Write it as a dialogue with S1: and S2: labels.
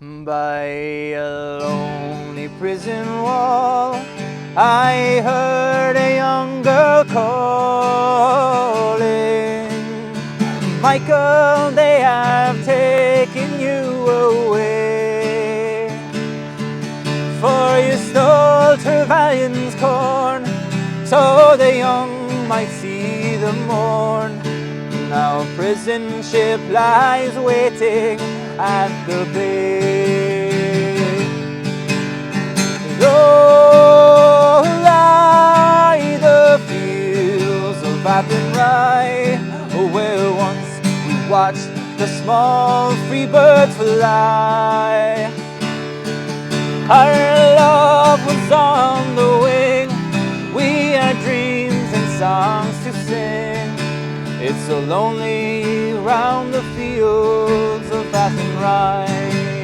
S1: By a lonely prison wall, I heard a young girl calling, Michael, they have taken you away, for you stole Trevelyan's corn, so the young might see the morn. Now a prison ship lies waiting at the bay. Low lie the fields of Athenry, where once we watched the small free birds fly. Our love was on the wing, we had dreams and songs to sing. It's so lonely round the fields of Athenry.